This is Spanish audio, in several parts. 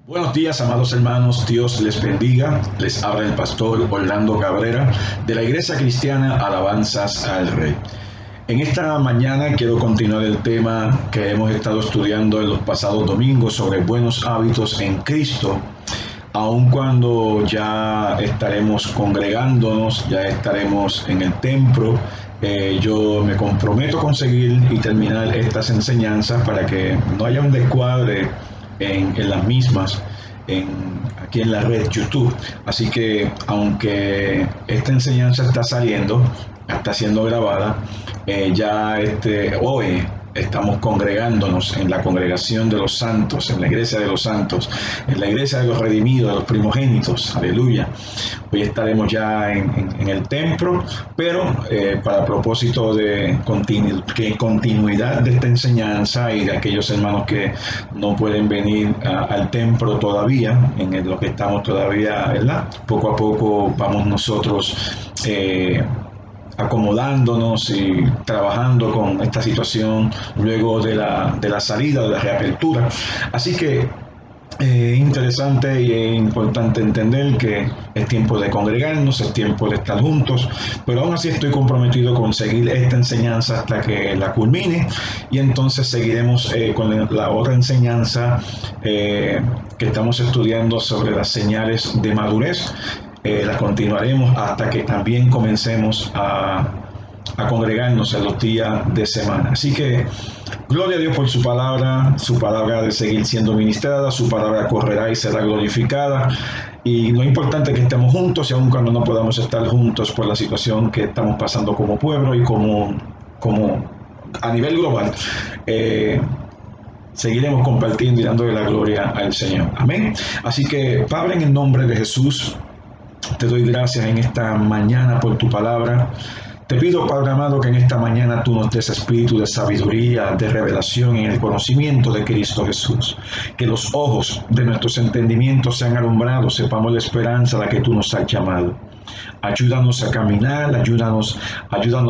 Buenos días, amados hermanos, Dios les bendiga. Les habla el pastor Orlando Cabrera de la Iglesia Cristiana Alabanzas al Rey. En esta mañana quiero continuar el tema que hemos estado estudiando en los pasados domingos sobre buenos hábitos en Cristo. Aun cuando ya estaremos congregándonos, ya estaremos en el templo, yo me comprometo con seguir y terminar estas enseñanzas para que no haya un descuadre en las mismas aquí en la red YouTube. Así que aunque esta enseñanza está siendo grabada, hoy estamos congregándonos en la congregación de los santos, en la iglesia de los santos, en la iglesia de los redimidos, de los primogénitos. Aleluya. Hoy estaremos ya en el templo, pero para propósito de continuidad de esta enseñanza y de aquellos hermanos que no pueden venir al templo todavía, en lo que estamos todavía, ¿verdad? Poco a poco vamos nosotros acomodándonos y trabajando con esta situación luego de la salida, de la reapertura. Así que interesante y importante entender que es tiempo de congregarnos, es tiempo de estar juntos, pero aún así estoy comprometido con seguir esta enseñanza hasta que la culmine, y entonces seguiremos con la otra enseñanza que estamos estudiando sobre las señales de madurez. La continuaremos hasta que también comencemos a congregarnos en los días de semana. Así que gloria a Dios por su palabra de seguir siendo ministrada, su palabra correrá y será glorificada. Y lo importante es que estemos juntos, y aun cuando no podamos estar juntos por la situación que estamos pasando como pueblo y como a nivel global, seguiremos compartiendo y dándole la gloria al Señor. Amén. Así que, Padre, en el nombre de Jesús, te doy gracias en esta mañana por tu palabra. Te pido, Padre amado, que en esta mañana tú nos des espíritu de sabiduría, de revelación en el conocimiento de Cristo Jesús. Que los ojos de nuestros entendimientos sean alumbrados, sepamos la esperanza a la que tú nos has llamado. Ayúdanos a caminar, ayúdanos,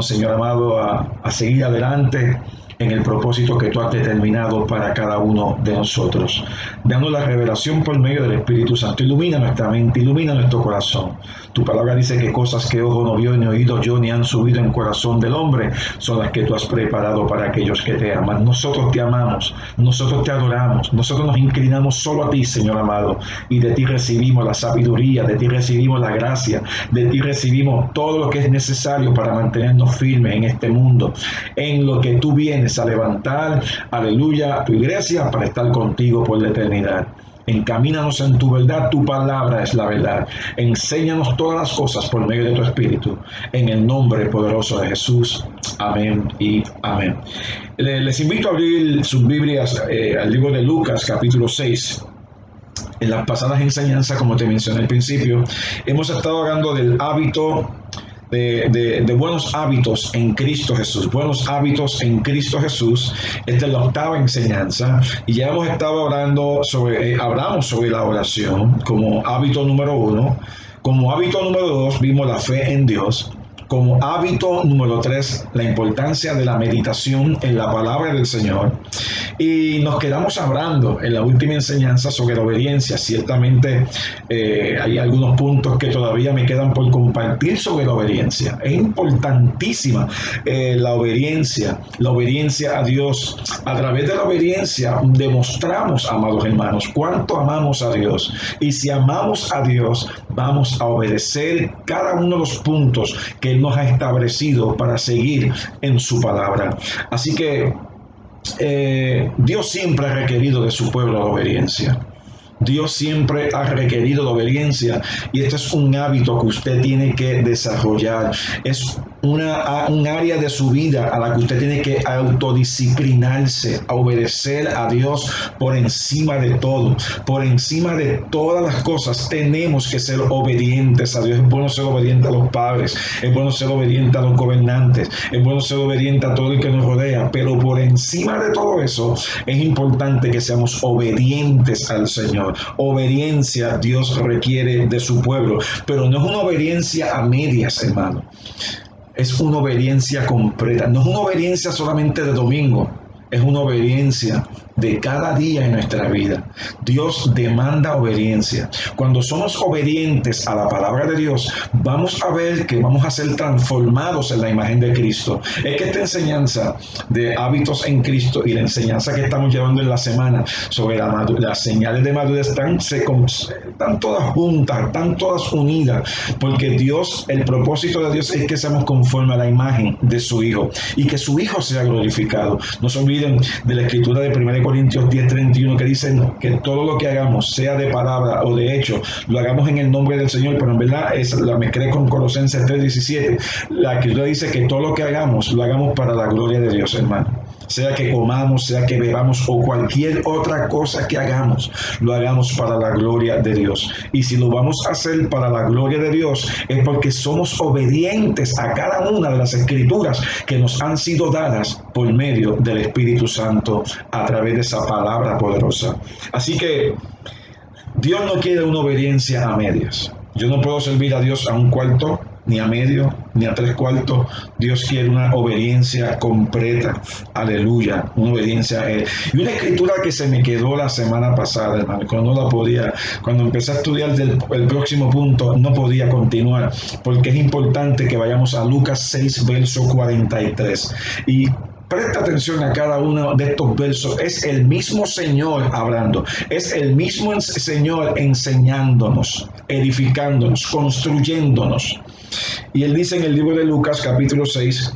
Señor amado, a seguir adelante en el propósito que tú has determinado para cada uno de nosotros. Dando la revelación por medio del Espíritu Santo. Ilumina nuestra mente, ilumina nuestro corazón. Tu palabra dice que cosas que ojo no vio, ni oído yo, ni han subido en corazón del hombre, son las que tú has preparado para aquellos que te aman. Nosotros te amamos, nosotros te adoramos, nosotros nos inclinamos solo a ti, Señor amado, y de ti recibimos la sabiduría, de ti recibimos la gracia, de ti recibimos todo lo que es necesario para mantenernos firmes en este mundo, en lo que tú vienes a levantar, aleluya, a tu iglesia para estar contigo por la eternidad. Encamínanos en tu verdad, tu palabra es la verdad. Enséñanos todas las cosas por medio de tu Espíritu. En el nombre poderoso de Jesús. Amén y amén. Les invito a abrir sus Biblias al libro de Lucas, capítulo 6. En las pasadas enseñanzas, como te mencioné al principio, hemos estado hablando del hábito de buenos hábitos en Cristo Jesús. Buenos hábitos en Cristo Jesús. Esta es la octava enseñanza, y ya hemos estado hablamos sobre la oración como hábito número 1. Como hábito número 2 vimos la fe en Dios. Como hábito número 3, la importancia de la meditación en la palabra del Señor. Y nos quedamos hablando en la última enseñanza sobre la obediencia. Ciertamente hay algunos puntos que todavía me quedan por compartir sobre la obediencia. Es importantísima la obediencia a Dios. A través de la obediencia demostramos, amados hermanos, cuánto amamos a Dios. Y si amamos a Dios, vamos a obedecer cada uno de los puntos que Él nos ha establecido para seguir en su palabra. Así que Dios siempre ha requerido de su pueblo la obediencia. Dios siempre ha requerido la obediencia, y este es un hábito que usted tiene que desarrollar. Es un área de su vida a la que usted tiene que autodisciplinarse, a obedecer a Dios por encima de todo. Por encima de todas las cosas tenemos que ser obedientes a Dios. Es bueno ser obediente a los padres, es bueno ser obediente a los gobernantes, es bueno ser obediente a todo el que nos rodea, pero por encima de todo eso es importante que seamos obedientes al Señor. Obediencia Dios requiere de su pueblo, pero no es una obediencia a medias, hermano. Es una obediencia completa. No es una obediencia solamente de domingo, es una obediencia de cada día en nuestra vida. Dios demanda obediencia. Cuando somos obedientes a la palabra de Dios, vamos a ver que vamos a ser transformados en la imagen de Cristo. Es que esta enseñanza de hábitos en Cristo y la enseñanza que estamos llevando en la semana sobre las señales de madurez están todas juntas, están todas unidas, porque Dios, el propósito de Dios es que seamos conforme a la imagen de su Hijo y que su Hijo sea glorificado. No se olviden de la escritura de 1 Corintios 10:31 que dice que todo lo que hagamos, sea de palabra o de hecho, lo hagamos en el nombre del Señor, pero en verdad es la mezclé con Colosenses 3:17. La escritura dice que todo lo que hagamos, lo hagamos para la gloria de Dios, hermano. Sea que comamos, sea que bebamos o cualquier otra cosa que hagamos, lo hagamos para la gloria de Dios. Y si lo vamos a hacer para la gloria de Dios, es porque somos obedientes a cada una de las escrituras que nos han sido dadas por medio del Espíritu Santo a través de esa palabra poderosa. Así que Dios no quiere una obediencia a medias. Yo no puedo servir a Dios a un cuarto, ni a medio, ni a tres cuartos. Dios quiere una obediencia completa. Aleluya, una obediencia a Él. Y una escritura que se me quedó la semana pasada, hermano, cuando empecé a estudiar el próximo punto, no podía continuar, porque es importante que vayamos a Lucas 6, verso 43. Y presta atención a cada uno de estos versos. Es el mismo Señor hablando. Es el mismo Señor enseñándonos, edificándonos, construyéndonos. Y él dice en el libro de Lucas, capítulo 6,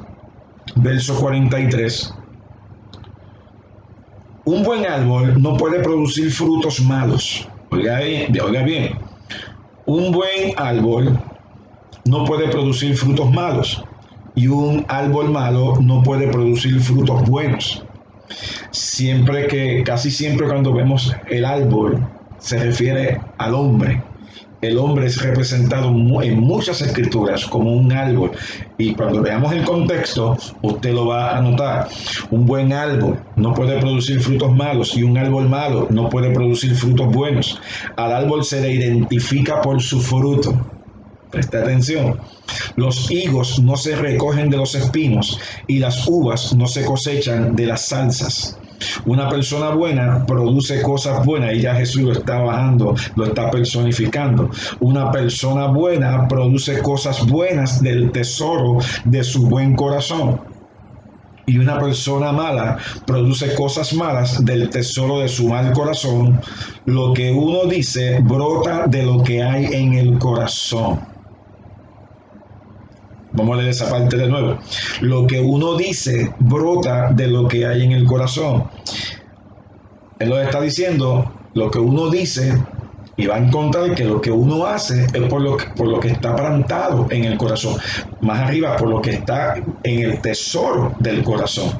verso 43. Un buen árbol no puede producir frutos malos. Oiga bien. Un buen árbol no puede producir frutos malos. Y un árbol malo no puede producir frutos buenos. Casi siempre cuando vemos el árbol, se refiere al hombre. El hombre es representado en muchas escrituras como un árbol. Y cuando veamos el contexto, usted lo va a notar. Un buen árbol no puede producir frutos malos y un árbol malo no puede producir frutos buenos. Al árbol se le identifica por su fruto. Presta atención. Los higos no se recogen de los espinos y las uvas no se cosechan de las zarzas. Una persona buena produce cosas buenas y ya Jesús lo está bajando, lo está personificando. Una persona buena produce cosas buenas del tesoro de su buen corazón. Y una persona mala produce cosas malas del tesoro de su mal corazón. Lo que uno dice brota de lo que hay en el corazón. Vamos a leer esa parte de nuevo. Lo que uno dice brota de lo que hay en el corazón. Él lo está diciendo, lo que uno dice, y va a encontrar que lo que uno hace es por lo que está plantado en el corazón. Más arriba, por lo que está en el tesoro del corazón.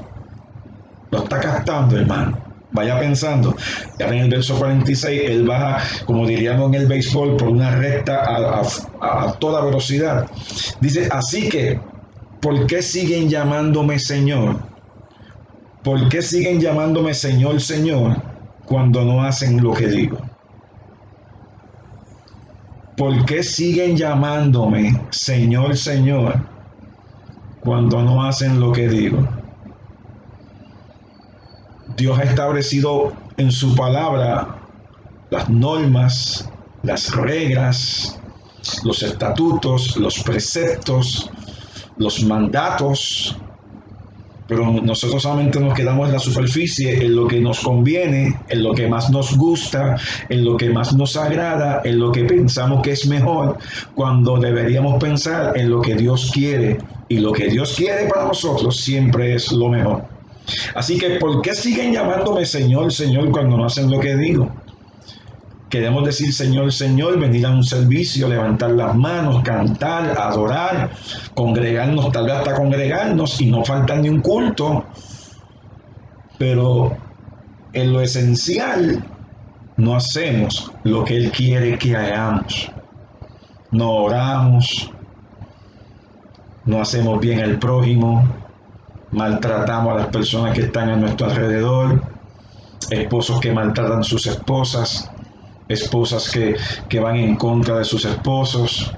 Lo está captando, hermano. Vaya pensando. Ya en el verso 46, él baja, como diríamos en el béisbol, por una recta a toda velocidad. Dice, así que, ¿por qué siguen llamándome Señor? ¿Por qué siguen llamándome Señor, Señor, cuando no hacen lo que digo? ¿Por qué siguen llamándome Señor, Señor, cuando no hacen lo que digo? Dios ha establecido en su palabra las normas, las reglas, los estatutos, los preceptos, los mandatos, pero nosotros solamente nos quedamos en la superficie, en lo que nos conviene, en lo que más nos gusta, en lo que más nos agrada, en lo que pensamos que es mejor, cuando deberíamos pensar en lo que Dios quiere, y lo que Dios quiere para nosotros siempre es lo mejor. Así que, ¿por qué siguen llamándome Señor, Señor, cuando no hacen lo que digo? Queremos decir Señor, Señor, venir a un servicio, levantar las manos, cantar, adorar, congregarnos, tal vez hasta congregarnos y no falta ni un culto. Pero en lo esencial no hacemos lo que Él quiere que hagamos. No oramos, no hacemos bien al prójimo, maltratamos a las personas que están a nuestro alrededor, esposos que maltratan a sus esposas, esposas que van en contra de sus esposos,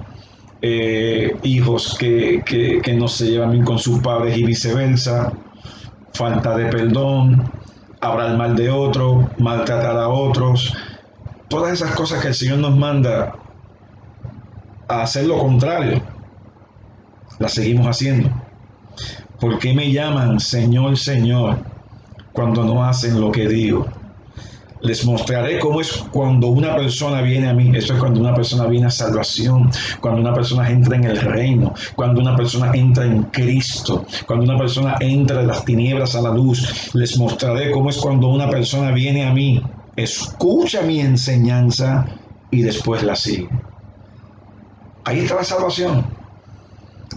hijos que no se llevan bien con sus padres y viceversa, falta de perdón, hablar mal de otros, maltratar a otros, todas esas cosas que el Señor nos manda a hacer lo contrario, las seguimos haciendo. ¿Por qué me llaman Señor, Señor, cuando no hacen lo que digo? Les mostraré cómo es cuando una persona viene a mí. Eso es cuando una persona viene a salvación, cuando una persona entra en el reino, cuando una persona entra en Cristo, cuando una persona entra de las tinieblas a la luz. Les mostraré cómo es cuando una persona viene a mí, escucha mi enseñanza y después la sigue. Ahí está la salvación.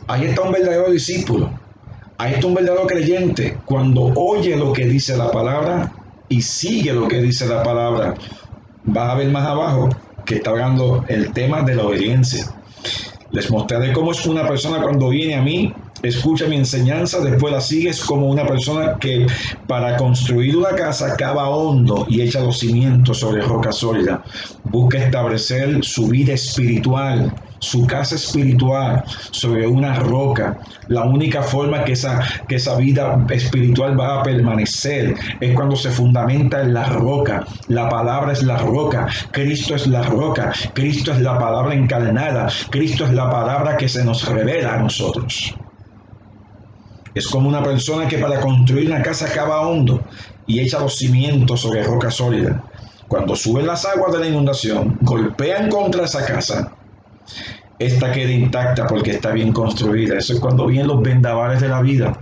Ahí está un verdadero discípulo. Ahí está un verdadero creyente. Cuando oye lo que dice la palabra y sigue lo que dice la palabra. Vas a ver más abajo que está hablando el tema de la obediencia. Les mostraré cómo es una persona cuando viene a mí, escucha mi enseñanza, después la sigue. Es como una persona que para construir una casa cava hondo y echa los cimientos sobre roca sólida. Busca establecer su vida espiritual, su casa espiritual sobre una roca. La única forma que esa vida espiritual va a permanecer es cuando se fundamenta en la roca. La palabra es la roca, Cristo es la roca, Cristo es la palabra encarnada, Cristo es la palabra que se nos revela a nosotros. Es como una persona que para construir una casa cava hondo y echa los cimientos sobre roca sólida. Cuando suben las aguas de la inundación, golpean contra esa casa, esta queda intacta porque está bien construida. Eso es cuando vienen los vendavales de la vida.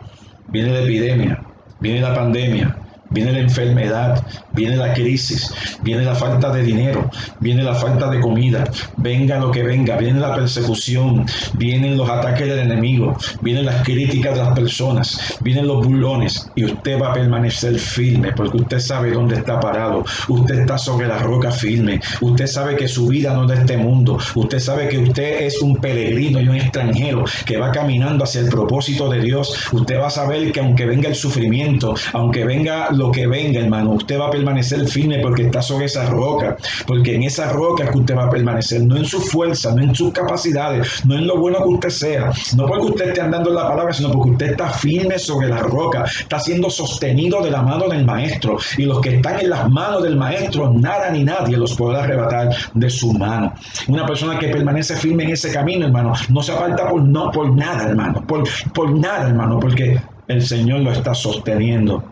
Viene la epidemia, viene la pandemia, viene la enfermedad, viene la crisis, viene la falta de dinero, viene la falta de comida, venga lo que venga, viene la persecución, vienen los ataques del enemigo, vienen las críticas de las personas, vienen los burlones, y usted va a permanecer firme porque usted sabe dónde está parado. Usted está sobre la roca firme. Usted sabe que su vida no es de este mundo. Usted sabe que usted es un peregrino y un extranjero que va caminando hacia el propósito de Dios. Usted va a saber que aunque venga el sufrimiento, aunque venga lo que venga, hermano, usted va a permanecer firme porque está sobre esa roca, porque en esa roca es que usted va a permanecer, no en su fuerza, no en sus capacidades, no en lo bueno que usted sea, no porque usted esté andando en la palabra, sino porque usted está firme sobre la roca, está siendo sostenido de la mano del maestro, y los que están en las manos del maestro, nada ni nadie los podrá arrebatar de su mano. Una persona que permanece firme en ese camino, hermano, no se aparta por nada, hermano, por nada, hermano, porque el Señor lo está sosteniendo.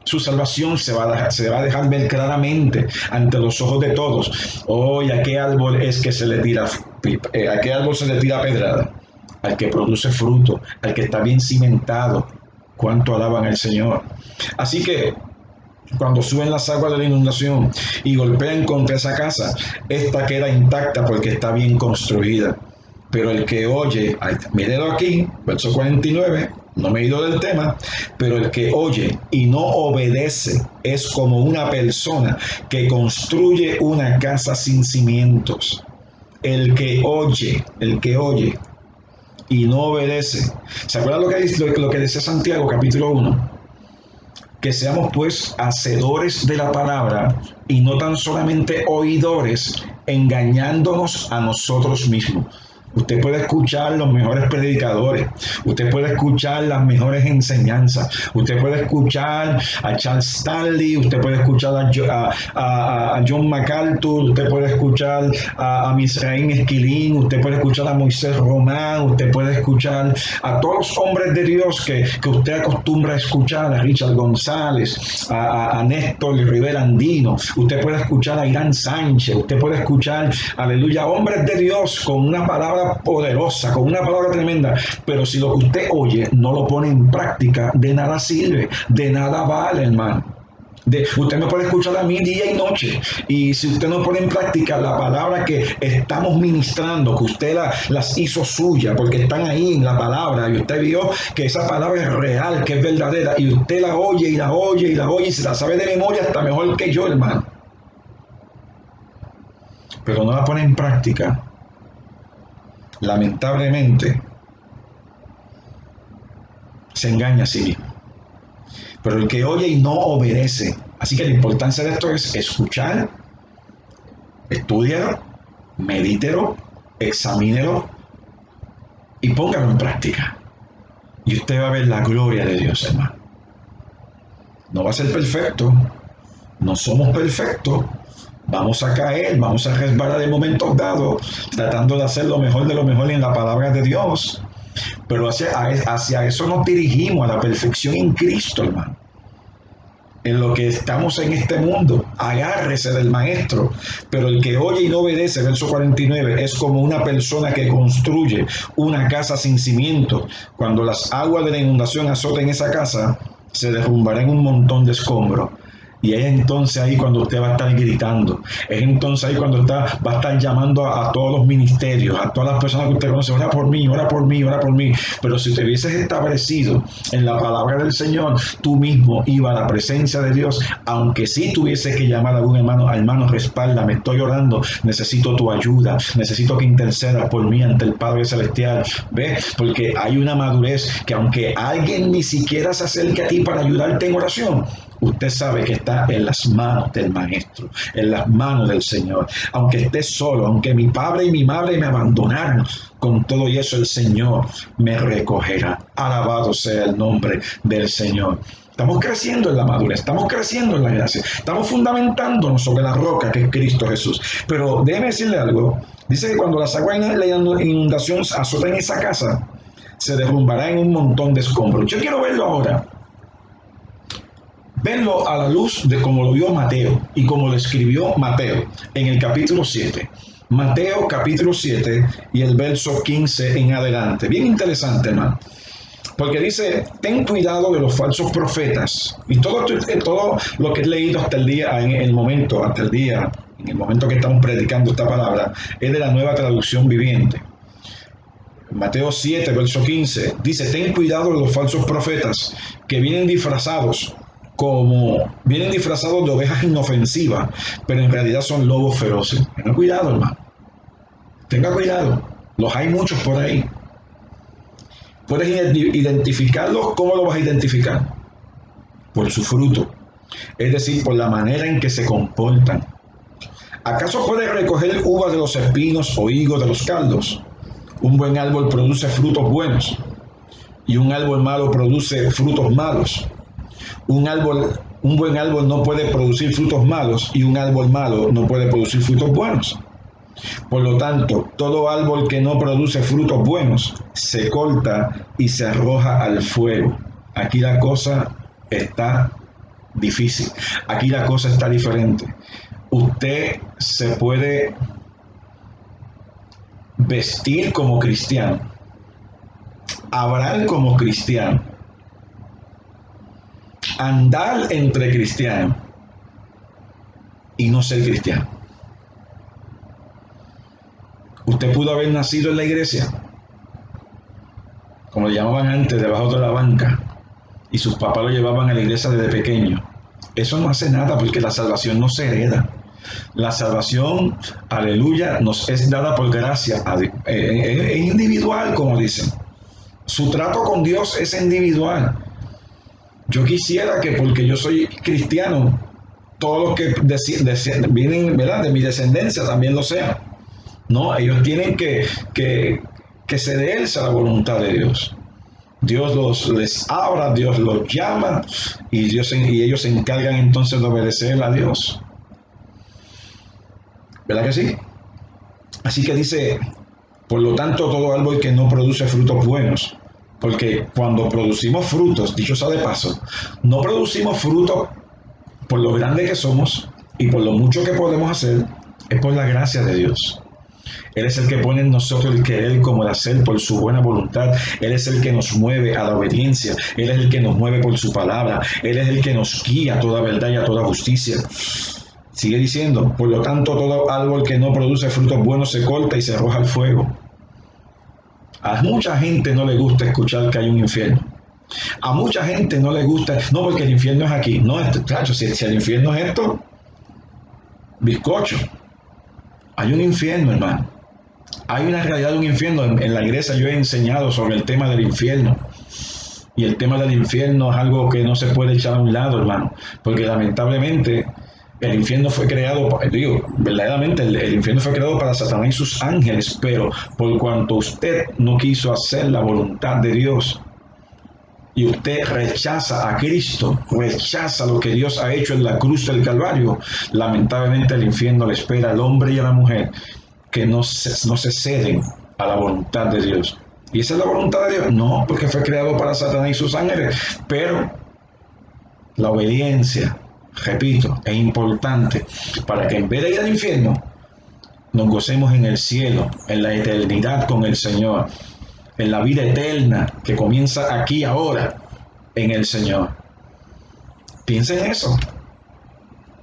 Su salvación se va a dejar ver claramente ante los ojos de todos. ¿Y a qué árbol es que se le tira, a qué árbol se le tira pedrada? Al que produce fruto, al que está bien cimentado. ¿Cuánto alaban al Señor? Así que cuando suben las aguas de la inundación y golpean contra esa casa, esta queda intacta porque está bien construida. Pero el que oye, mírenlo aquí, verso 49, no me he ido del tema, pero el que oye y no obedece es como una persona que construye una casa sin cimientos. El que oye y no obedece. ¿Se acuerdan lo que dice Santiago capítulo 1? Que seamos pues hacedores de la palabra y no tan solamente oidores, engañándonos a nosotros mismos. Usted puede escuchar los mejores predicadores, usted puede escuchar las mejores enseñanzas, usted puede escuchar a Charles Stanley, usted puede escuchar a John MacArthur, usted puede escuchar a Misraim Esquilín, usted puede escuchar a Moisés Román, usted puede escuchar a todos los hombres de Dios que usted acostumbra a escuchar, a Richard González, a Néstor Rivera Andino, usted puede escuchar a Irán Sánchez, usted puede escuchar, aleluya, hombres de Dios con una palabra poderosa, con una palabra tremenda, pero si lo que usted oye no lo pone en práctica, de nada sirve, de nada vale, hermano. Usted me puede escuchar a mí día y noche, y si usted no pone en práctica la palabra que estamos ministrando, que usted las hizo suya, porque están ahí en la palabra, y usted vio que esa palabra es real, que es verdadera, y usted la oye y la oye y la oye, y se la sabe de memoria hasta mejor que yo, hermano, pero no la pone en práctica, lamentablemente se engaña a sí mismo. Pero el que oye y no obedece. Así que la importancia de esto es escuchar, estúdialo, medítelo, examínelo y póngalo en práctica. Y usted va a ver la gloria de Dios, hermano. No va a ser perfecto. No somos perfectos. Vamos a caer, vamos a resbalar en momentos dados, tratando de hacer lo mejor de lo mejor en la palabra de Dios. Pero hacia eso nos dirigimos, a la perfección en Cristo, hermano. En lo que estamos en este mundo, agárrese del maestro. Pero el que oye y no obedece, verso 49, es como una persona que construye una casa sin cimiento. Cuando las aguas de la inundación azoten esa casa, se derrumbará en un montón de escombros. Y es entonces ahí cuando usted va a estar gritando, es entonces ahí cuando va a estar llamando a todos los ministerios, a todas las personas que usted conoce, ora por mí, ora por mí, ora por mí. Pero si te hubieses establecido en la palabra del Señor, tú mismo ibas a la presencia de Dios, aunque sí tuviese que llamar a algún hermano, respáldame, estoy orando, necesito tu ayuda, necesito que intercedas por mí ante el Padre Celestial. ¿Ves? Porque hay una madurez que aunque alguien ni siquiera se acerque a ti para ayudarte en oración, usted sabe que está en las manos del Maestro, en las manos del Señor. Aunque esté solo, aunque mi padre y mi madre me abandonaran, con todo y eso el Señor me recogerá. Alabado sea el nombre del Señor. Estamos creciendo en la madurez, estamos creciendo en la gracia, estamos fundamentándonos sobre la roca que es Cristo Jesús. Pero déjeme decirle algo, dice que cuando las aguas de la inundación azoten esa casa, se derrumbará en un montón de escombros. Yo quiero verlo ahora. Verlo a la luz de cómo lo vio Mateo y cómo lo escribió Mateo en el capítulo 7. Mateo capítulo 7 y el verso 15 en adelante. Bien interesante, hermano. Porque dice, ten cuidado de los falsos profetas. Y todo lo que he leído hasta el día, en el momento que estamos predicando esta palabra, es de la Nueva Traducción Viviente. Mateo 7, verso 15, dice, ten cuidado de los falsos profetas que vienen disfrazados de ovejas inofensivas, pero en realidad son lobos feroces. Tenga cuidado, hermano. Tenga cuidado. Los hay muchos por ahí. ¿Puedes identificarlos? ¿Cómo lo vas a identificar? Por su fruto. Es decir, por la manera en que se comportan. ¿Acaso puedes recoger uvas de los espinos o higos de los cardos? Un buen árbol produce frutos buenos y un árbol malo produce frutos malos. Un buen árbol no puede producir frutos malos y un árbol malo no puede producir frutos buenos. Por lo tanto, todo árbol que no produce frutos buenos se corta y se arroja al fuego. Aquí la cosa está difícil. Aquí la cosa está diferente. Usted se puede vestir como cristiano, hablar como cristiano, andar entre cristianos y no ser cristiano. Usted pudo haber nacido en la iglesia, como le llamaban antes, debajo de la banca, y sus papás lo llevaban a la iglesia desde pequeño. Eso no hace nada porque la salvación no se hereda. La salvación, aleluya, nos es dada por gracia. Es individual, como dicen. Su trato con Dios es individual. Yo quisiera que porque yo soy cristiano, todos los que vienen, ¿verdad?, de mi descendencia también lo sean. No, ellos tienen que cederse a la voluntad de Dios. Dios les habla, Dios los llama y ellos se encargan entonces de obedecer a Dios. ¿Verdad que sí? Así que dice, por lo tanto, todo árbol que no produce frutos buenos, porque cuando producimos frutos, dicho sea de paso, no producimos frutos por lo grande que somos y por lo mucho que podemos hacer, es por la gracia de Dios. Él es el que pone en nosotros el querer como el hacer por su buena voluntad. Él es el que nos mueve a la obediencia. Él es el que nos mueve por su palabra. Él es el que nos guía a toda verdad y a toda justicia. Sigue diciendo, por lo tanto, todo árbol que no produce frutos buenos se corta y se arroja al fuego. A mucha gente no le gusta escuchar que hay un infierno. A mucha gente no le gusta, no, porque el infierno es aquí. No, cacho, si el infierno es esto, bizcocho. Hay un infierno, hermano. Hay una realidad de un infierno. En la iglesia yo he enseñado sobre el tema del infierno. Y el tema del infierno es algo que no se puede echar a un lado, hermano. Porque lamentablemente el infierno fue creado, verdaderamente el infierno fue creado para Satanás y sus ángeles. Pero por cuanto usted no quiso hacer la voluntad de Dios y usted rechaza a Cristo, rechaza lo que Dios ha hecho en la cruz del Calvario, lamentablemente el infierno le espera al hombre y a la mujer que no se ceden a la voluntad de Dios. ¿Y esa es la voluntad de Dios? No, porque fue creado para Satanás y sus ángeles, pero la obediencia, repito, es importante para que en vez de ir al infierno, nos gocemos en el cielo, en la eternidad con el Señor, en la vida eterna que comienza aquí ahora en el Señor. Piensa en eso.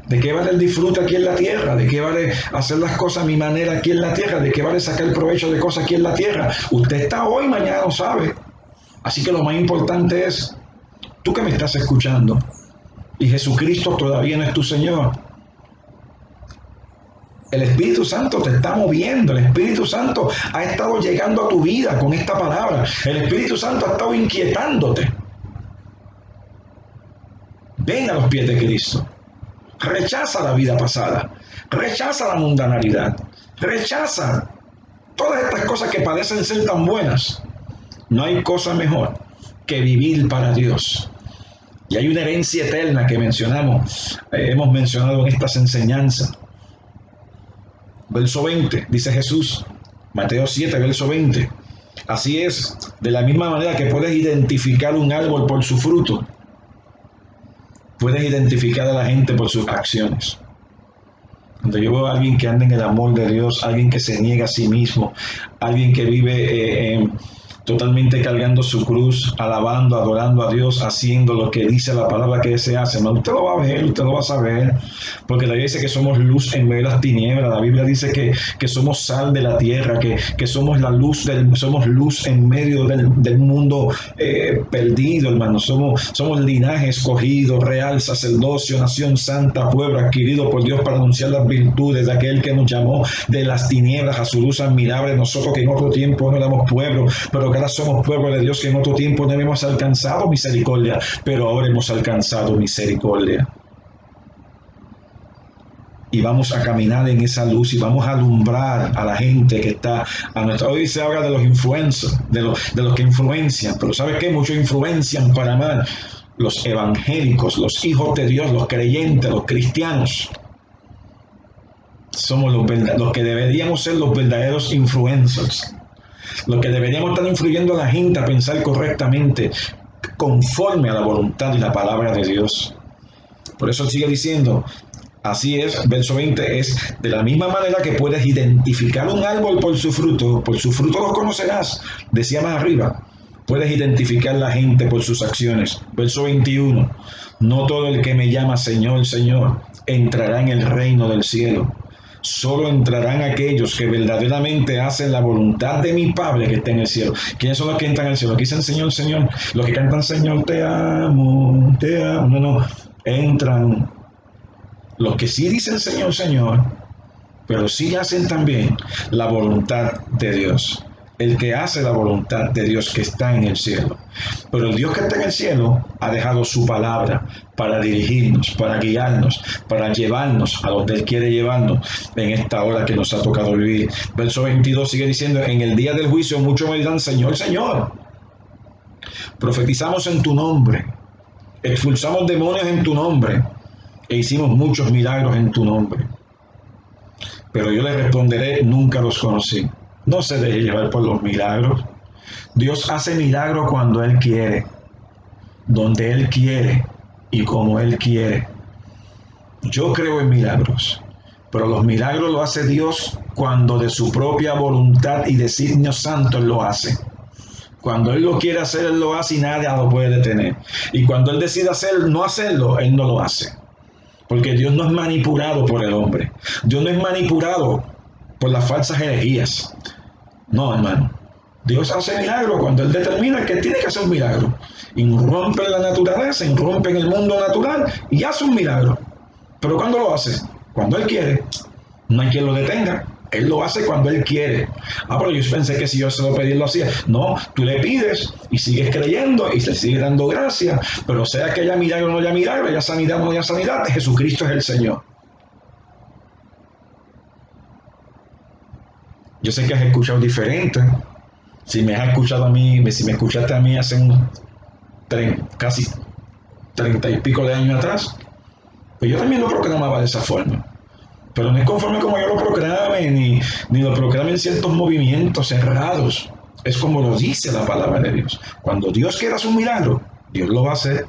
¿De qué vale el disfrute aquí en la tierra? ¿De qué vale hacer las cosas a mi manera aquí en la tierra? ¿De qué vale sacar provecho de cosas aquí en la tierra? Usted está hoy, mañana no sabe. Así que lo más importante es, tú que me estás escuchando, y Jesucristo todavía no es tu Señor. El Espíritu Santo te está moviendo, el Espíritu Santo ha estado llegando a tu vida con esta palabra, el Espíritu Santo ha estado inquietándote. Ven a los pies de Cristo, rechaza la vida pasada, rechaza la mundanalidad, rechaza todas estas cosas que parecen ser tan buenas. No hay cosa mejor que vivir para Dios. Y hay una herencia eterna que hemos mencionado en estas enseñanzas. Verso 20, dice Jesús, Mateo 7, verso 20. Así es, de la misma manera que puedes identificar un árbol por su fruto, puedes identificar a la gente por sus acciones. Cuando yo veo a alguien que anda en el amor de Dios, alguien que se niega a sí mismo, alguien que vive totalmente cargando su cruz, alabando, adorando a Dios, haciendo lo que dice la palabra que se hace, usted lo va a ver, usted lo va a saber, porque la Biblia dice que somos luz en medio de las tinieblas, la Biblia dice que somos sal de la tierra, que somos la luz somos luz en medio del mundo perdido, hermano, somos linaje escogido, real, sacerdocio, nación santa, pueblo adquirido por Dios para anunciar las virtudes de aquel que nos llamó de las tinieblas a su luz admirable. Nosotros que en otro tiempo no éramos pueblo, pero que ahora somos pueblo de Dios, que en otro tiempo no hemos alcanzado misericordia, pero ahora hemos alcanzado misericordia. Y vamos a caminar en esa luz y vamos a alumbrar a la gente que está a nuestra. Hoy se habla de los influencers, de los que influencian, pero ¿sabes qué? Muchos influencian para mal. Los evangélicos, los hijos de Dios, los creyentes, los cristianos. Somos los que deberíamos ser los verdaderos influencers. Los que deberíamos estar influyendo a la gente a pensar correctamente, conforme a la voluntad y la palabra de Dios. Por eso sigue diciendo, así es, verso 20, es de la misma manera que puedes identificar un árbol por su fruto los conocerás. Decía más arriba, puedes identificar la gente por sus acciones. Verso 21, no todo el que me llama Señor, Señor, entrará en el reino del cielo. Solo entrarán aquellos que verdaderamente hacen la voluntad de mi Padre que está en el cielo. ¿Quiénes son los que entran al cielo? Los que dicen Señor, Señor. Los que cantan Señor, te amo, te amo. No. Entran los que sí dicen Señor, Señor, pero sí hacen también la voluntad de Dios. El que hace la voluntad de Dios que está en el cielo. Pero el Dios que está en el cielo ha dejado su palabra para dirigirnos, para guiarnos, para llevarnos a donde Él quiere llevarnos en esta hora que nos ha tocado vivir. Verso 22 sigue diciendo, en el día del juicio muchos me dirán, Señor, Señor, profetizamos en tu nombre, expulsamos demonios en tu nombre e hicimos muchos milagros en tu nombre. Pero yo le responderé, nunca los conocí. No se deje llevar por los milagros. Dios hace milagros cuando Él quiere, donde Él quiere y como Él quiere. Yo creo en milagros, pero los milagros lo hace Dios cuando de su propia voluntad y designio santo Él lo hace. Cuando Él lo quiere hacer, Él lo hace y nadie lo puede detener. Y cuando Él decide no hacerlo, Él no lo hace. Porque Dios no es manipulado por el hombre. Dios no es manipulado por las falsas herejías. No, hermano. Dios hace milagros cuando Él determina que tiene que hacer un milagro. Irrumpe en la naturaleza, irrumpe en el mundo natural y hace un milagro. ¿Pero cuándo lo hace? Cuando Él quiere. No hay quien lo detenga. Él lo hace cuando Él quiere. Pero yo pensé que si yo se lo pedí, Él lo hacía. No, tú le pides y sigues creyendo y te sigue dando gracia. Pero sea que haya milagro o no haya milagro, haya sanidad o no haya sanidad, Jesucristo es el Señor. Yo sé que has escuchado diferente. Si me has escuchado a mí, si me escuchaste a mí hace casi 30 y pico de años atrás, pues yo también lo proclamaba de esa forma. Pero no es conforme como yo lo proclame, ni lo proclame en ciertos movimientos cerrados. Es como lo dice la palabra de Dios. Cuando Dios quiera hacer un milagro, Dios lo va a hacer.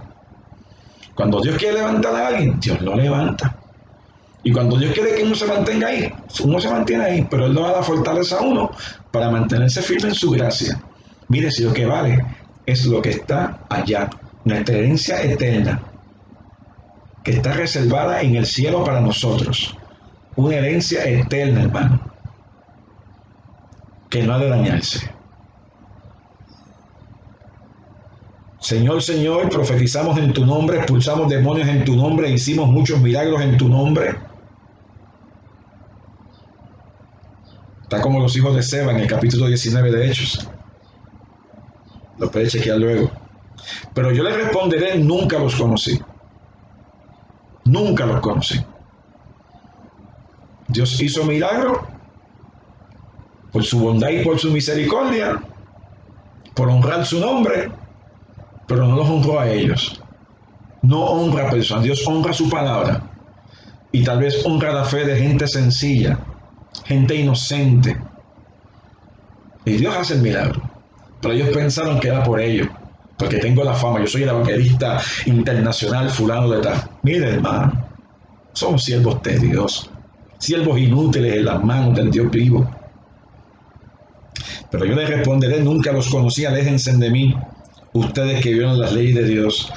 Cuando Dios quiere levantar a alguien, Dios lo levanta. Y cuando Dios quiere que uno se mantenga ahí, uno se mantiene ahí, pero Él le va a dar fortaleza a uno para mantenerse firme en su gracia. Mire, si lo que vale es lo que está allá, nuestra herencia eterna, que está reservada en el cielo para nosotros. Una herencia eterna, hermano, que no ha de dañarse. Señor, Señor, profetizamos en tu nombre, expulsamos demonios en tu nombre, hicimos muchos milagros en tu nombre. Está como los hijos de Seba en el capítulo 19 de Hechos. Lo puede chequear luego. Pero yo le responderé, nunca los conocí. Nunca los conocí. Dios hizo milagros por su bondad y por su misericordia, por honrar su nombre, pero no los honró a ellos. No honra a personas. Dios honra su palabra. Y tal vez honra la fe de gente sencilla, gente inocente. Y Dios hace el milagro. Pero ellos pensaron que era por ello. Porque tengo la fama, yo soy el evangelista internacional fulano de tal. Mire, hermano, somos siervos de Dios. Siervos inútiles en las manos del Dios vivo. Pero yo les responderé, nunca los conocí, aléjense de mí, ustedes que vieron las leyes de Dios.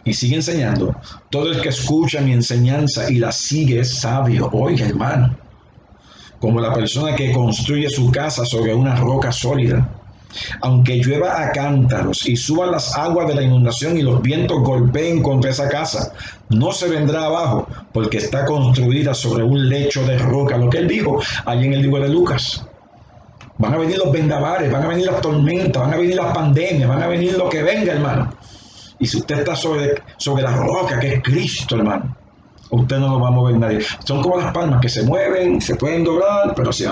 Y sigue enseñando, todo el que escucha mi enseñanza y la sigue es sabio. Oiga, hermano, como la persona que construye su casa sobre una roca sólida. Aunque llueva a cántaros y suban las aguas de la inundación y los vientos golpeen contra esa casa, no se vendrá abajo, porque está construida sobre un lecho de roca. Lo que él dijo allí en el libro de Lucas. Van a venir los vendavales, van a venir las tormentas, van a venir las pandemias, van a venir lo que venga, hermano. Y si usted está sobre la roca, que es Cristo, hermano, usted no lo va a mover nadie. Son como las palmas que se mueven, se pueden doblar, pero se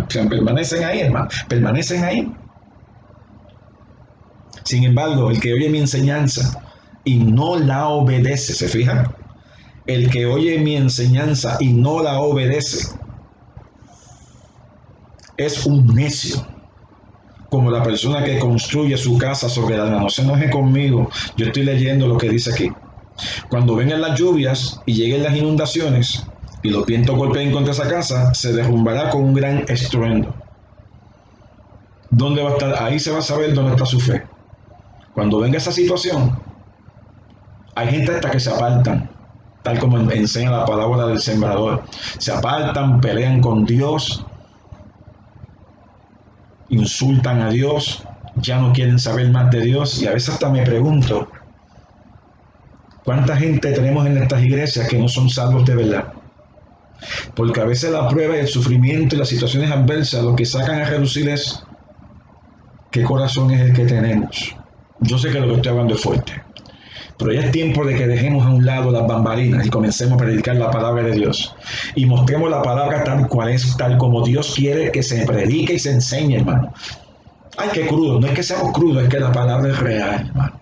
permanecen ahí, hermano, permanecen ahí. Sin embargo, el que oye mi enseñanza y no la obedece, ¿se fija? El que oye mi enseñanza y no la obedece es un necio, como la persona que construye su casa sobre la arena. No se enoje conmigo, yo estoy leyendo lo que dice aquí. Cuando vengan las lluvias y lleguen las inundaciones y los vientos golpeen contra esa casa, se derrumbará con un gran estruendo. ¿Dónde va a estar? Ahí se va a saber dónde está su fe. Cuando venga esa situación, hay gente hasta que se apartan, tal como enseña la palabra del sembrador. Se apartan, pelean con Dios, insultan a Dios, ya no quieren saber más de Dios. Y a veces hasta me pregunto, ¿cuánta gente tenemos en estas iglesias que no son salvos de verdad? Porque a veces la prueba y el sufrimiento y las situaciones adversas lo que sacan a relucir es qué corazón es el que tenemos. Yo sé que lo que estoy hablando es fuerte, pero ya es tiempo de que dejemos a un lado las bambalinas y comencemos a predicar la palabra de Dios y mostremos la palabra tal cual es, tal como Dios quiere que se predique y se enseñe, hermano. Ay, qué crudo, no es que seamos crudos, es que la palabra es real, hermano.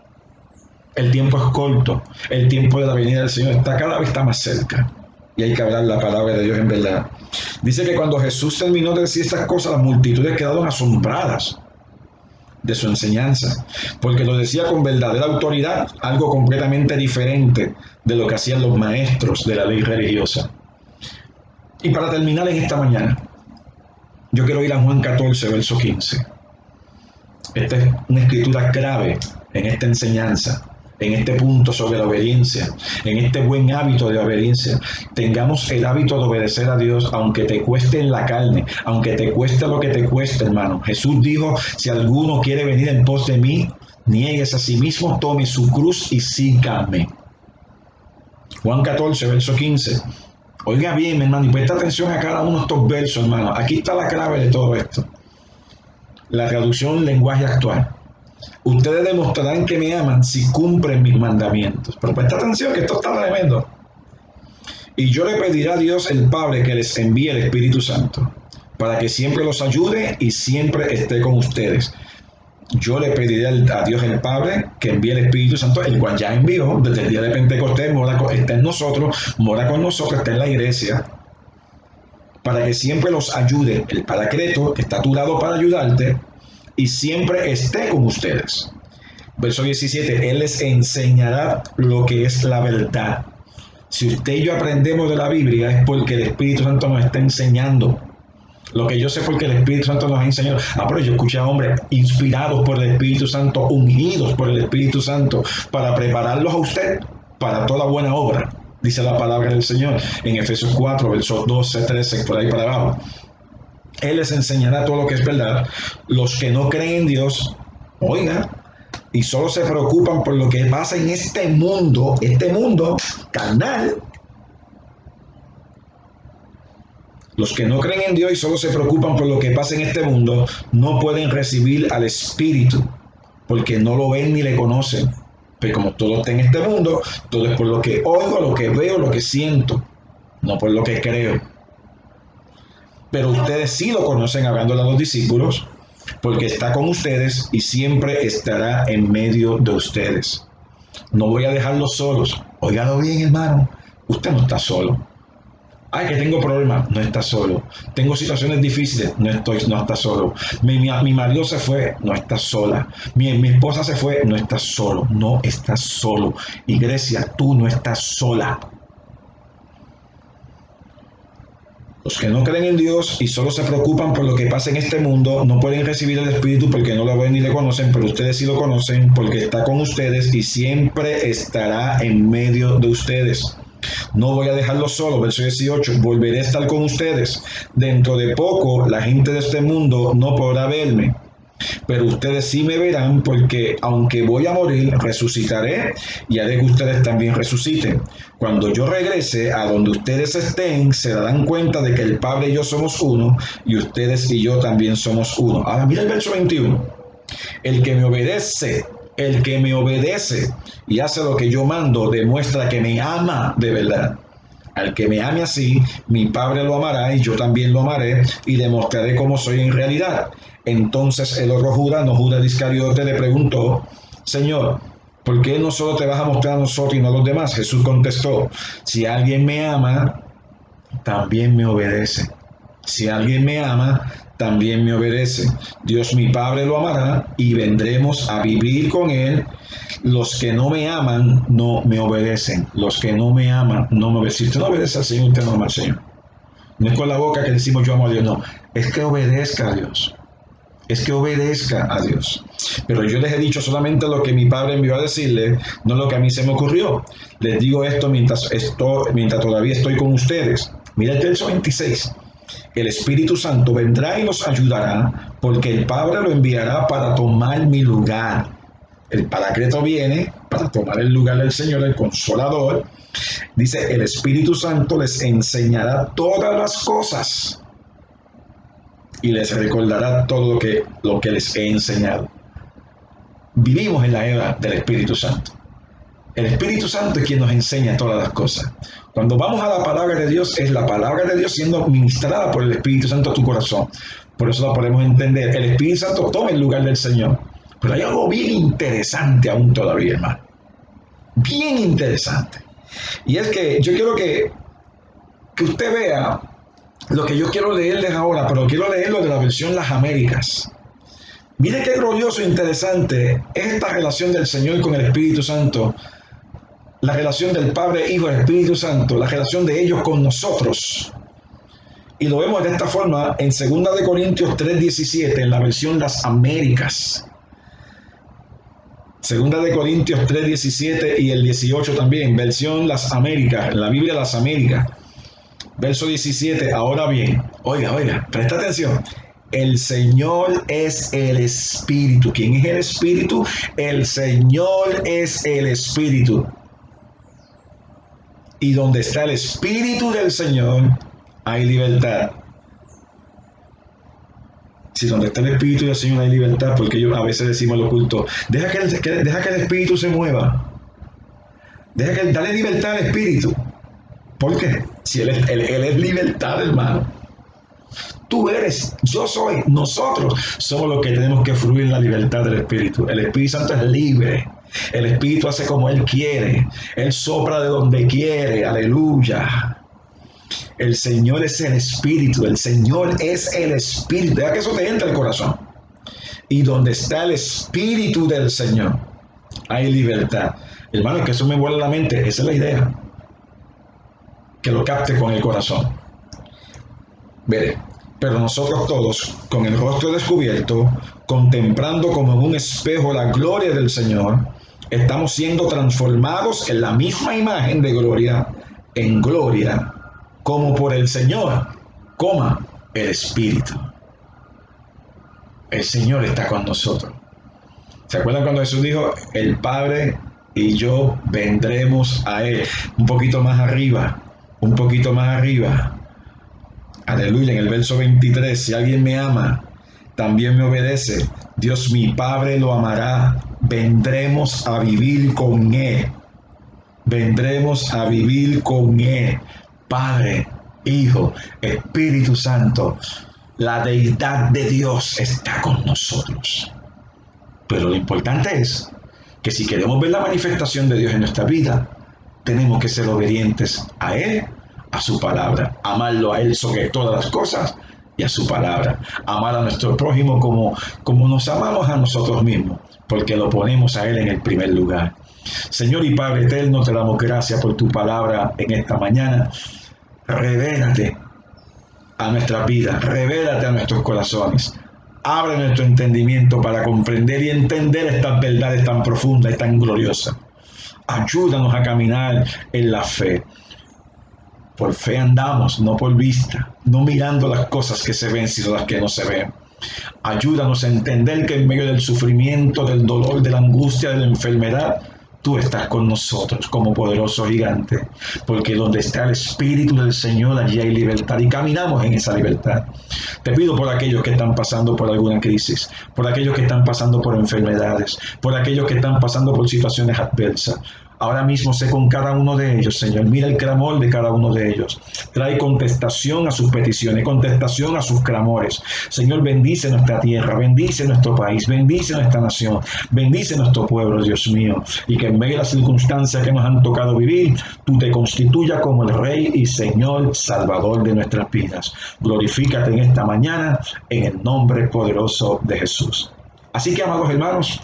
El tiempo es corto, el tiempo de la venida del Señor cada vez está más cerca y hay que hablar la palabra de Dios en verdad. Dice que cuando Jesús terminó de decir estas cosas, las multitudes quedaron asombradas de su enseñanza, porque lo decía con verdadera autoridad, algo completamente diferente de lo que hacían los maestros de la ley religiosa. Y para terminar en esta mañana, yo quiero ir a Juan 14, verso 15. Esta es una escritura clave en esta enseñanza, en este punto sobre la obediencia, en este buen hábito de obediencia. Tengamos el hábito de obedecer a Dios, aunque te cueste en la carne, aunque te cueste lo que te cueste, hermano. Jesús dijo, si alguno quiere venir en pos de mí, niegues a sí mismo, tome su cruz y sígame. Juan 14, verso 15. Oiga bien, hermano, y presta atención a cada uno de estos versos, hermano. Aquí está la clave de todo esto. La traducción lenguaje actual. Ustedes demostrarán que me aman si cumplen mis mandamientos. Pero presta atención que esto está tremendo. Y yo le pediré a Dios el Padre que les envíe el Espíritu Santo, para que siempre los ayude y siempre esté con ustedes. yo le pediré a Dios el Padre que envíe el Espíritu Santo, el cual ya envió desde el día de Pentecostés, está en nosotros, mora con nosotros, está en la iglesia, para que siempre los ayude. El Paracleto, que está a tu lado para ayudarte, y siempre esté con ustedes. Verso 17, Él les enseñará lo que es la verdad. Si usted y yo aprendemos de la Biblia es porque el Espíritu Santo nos está enseñando. Lo que yo sé porque el Espíritu Santo nos ha enseñado. Pero yo escuché a hombres inspirados por el Espíritu Santo, ungidos por el Espíritu Santo, para prepararlos a usted para toda buena obra. Dice la palabra del Señor en Efesios 4, versos 12, 13, por ahí para abajo. Él les enseñará todo lo que es verdad. Los que no creen en Dios, oiga, y solo se preocupan por lo que pasa en este mundo carnal. Los que no creen en Dios y solo se preocupan por lo que pasa en este mundo, no pueden recibir al Espíritu, porque no lo ven ni le conocen. Pero como todo está en este mundo, todo es por lo que oigo, lo que veo, lo que siento, no por lo que creo. Pero ustedes sí lo conocen, hablándole a los discípulos, porque está con ustedes y siempre estará en medio de ustedes. No voy a dejarlos solos. Óigalo bien, hermano, usted no está solo. Ay, que tengo problemas, no está solo. Tengo situaciones difíciles, no está solo. Mi marido se fue, no está sola. Mi esposa se fue, no está solo. No estás solo. Iglesia, tú no estás sola. Los que no creen en Dios y solo se preocupan por lo que pasa en este mundo no pueden recibir el Espíritu porque no lo ven ni le conocen, pero ustedes sí lo conocen porque está con ustedes y siempre estará en medio de ustedes. No voy a dejarlos solos, verso 18, volveré a estar con ustedes. Dentro de poco la gente de este mundo no podrá verme, pero ustedes sí me verán porque aunque voy a morir, resucitaré y haré que ustedes también resuciten. Cuando yo regrese a donde ustedes estén, se darán cuenta de que el Padre y yo somos uno y ustedes y yo también somos uno. Ahora mira el verso 21. El que me obedece y hace lo que yo mando, demuestra que me ama de verdad. Al que me ame así, mi Padre lo amará y yo también lo amaré y demostraré cómo soy en realidad. Entonces el otro Judas, no Judas Iscariote, le preguntó: Señor, ¿por qué no solo te vas a mostrar a nosotros y no a los demás? Jesús contestó: si alguien me ama, también me obedece. Si alguien me ama, también me obedece. Dios mi Padre lo amará y vendremos a vivir con él. Los que no me aman no me obedecen. Los que no me aman no me obedecen. Si usted no obedece al Señor, usted no ama al Señor. No es con la boca que decimos yo amo a Dios, no. Es que obedezca a Dios. Es que obedezca a Dios. Pero yo les he dicho solamente lo que mi Padre envió a decirles, no lo que a mí se me ocurrió. Les digo esto mientras todavía estoy con ustedes. Mira el verso 26. El Espíritu Santo vendrá y los ayudará, porque el Padre lo enviará para tomar mi lugar. El Paracleto viene para tomar el lugar del Señor, el Consolador. Dice, el Espíritu Santo les enseñará todas las cosas y les recordará todo lo que les he enseñado. Vivimos en la era del Espíritu Santo. El Espíritu Santo es quien nos enseña todas las cosas. Cuando vamos a la palabra de Dios, es la palabra de Dios siendo ministrada por el Espíritu Santo a tu corazón. Por eso la podemos entender. El Espíritu Santo toma el lugar del Señor. Pero hay algo bien interesante aún todavía, hermano. Bien interesante. Y es que yo quiero que usted vea lo que yo quiero leerles ahora, pero quiero leerlo de la versión Las Américas. Mire qué glorioso e interesante es esta relación del Señor con el Espíritu Santo. La relación del Padre, Hijo y Espíritu Santo, la relación de ellos con nosotros. Y lo vemos de esta forma en 2 de Corintios 3:17, en la versión Las Américas. 2 de Corintios 3:17 y el 18 también, versión Las Américas, en la Biblia Las Américas. Verso 17, ahora bien, oiga, presta atención. El Señor es el Espíritu. ¿Quién es el Espíritu? El Señor es el Espíritu. Y donde está el Espíritu del Señor, hay libertad. Si donde está el Espíritu del Señor hay libertad, porque a veces decimos lo oculto, deja que el Espíritu se mueva. Dale libertad al Espíritu. ¿Por qué? Si Él es libertad, hermano. tú eres, yo soy, nosotros somos los que tenemos que fluir en la libertad del Espíritu. El Espíritu Santo es libre. El Espíritu hace como Él quiere. Él sopla de donde quiere. Aleluya. El Señor es el Espíritu. El Señor es el Espíritu. Deja que eso te entre al corazón. Y donde está el Espíritu del Señor, hay libertad. Hermano, que eso me vuela la mente. Esa es la idea. Que lo capte con el corazón. Veré. Pero nosotros todos, con el rostro descubierto, contemplando como en un espejo la gloria del Señor, estamos siendo transformados en la misma imagen de gloria, en gloria, como por el Señor, el Espíritu. El Señor está con nosotros. ¿Se acuerdan cuando Jesús dijo, el Padre y yo vendremos a Él? Un poquito más arriba, un poquito más arriba. Aleluya, en el verso 23, si alguien me ama, también me obedece. Dios mi Padre lo amará. Vendremos a vivir con Él. Vendremos a vivir con Él. Padre, Hijo, Espíritu Santo. La deidad de Dios está con nosotros. Pero lo importante es que si queremos ver la manifestación de Dios en nuestra vida, tenemos que ser obedientes a Él, a su palabra, amarlo a Él sobre todas las cosas y a su palabra, amar a nuestro prójimo como nos amamos a nosotros mismos, porque lo ponemos a Él en el primer lugar. Señor y Padre eterno, te damos gracias por tu palabra en esta mañana. Revélate a nuestra vida, revélate a nuestros corazones. Abre nuestro entendimiento para comprender y entender estas verdades tan profundas y tan gloriosas. Ayúdanos a caminar en la fe. Por fe andamos, no por vista, no mirando las cosas que se ven, sino las que no se ven. Ayúdanos a entender que en medio del sufrimiento, del dolor, de la angustia, de la enfermedad, tú estás con nosotros como poderoso gigante, porque donde está el Espíritu del Señor, allí hay libertad y caminamos en esa libertad. Te pido por aquellos que están pasando por alguna crisis, por aquellos que están pasando por enfermedades, por aquellos que están pasando por situaciones adversas. Ahora mismo sé con cada uno de ellos, Señor. Mira el clamor de cada uno de ellos. Trae contestación a sus peticiones, contestación a sus clamores. Señor, bendice nuestra tierra, bendice nuestro país, bendice nuestra nación, bendice nuestro pueblo, Dios mío. Y que en medio de las circunstancias que nos han tocado vivir, tú te constituyas como el Rey y Señor Salvador de nuestras vidas. Glorifícate en esta mañana en el nombre poderoso de Jesús. Así que, amados hermanos,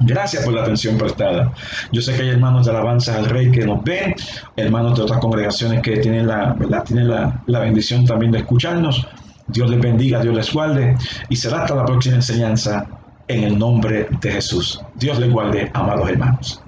gracias por la atención prestada. Yo sé que hay hermanos de alabanza al Rey que nos ven, hermanos de otras congregaciones que tienen la bendición también de escucharnos. Dios les bendiga, Dios les guarde y será hasta la próxima enseñanza en el nombre de Jesús. Dios les guarde, amados hermanos.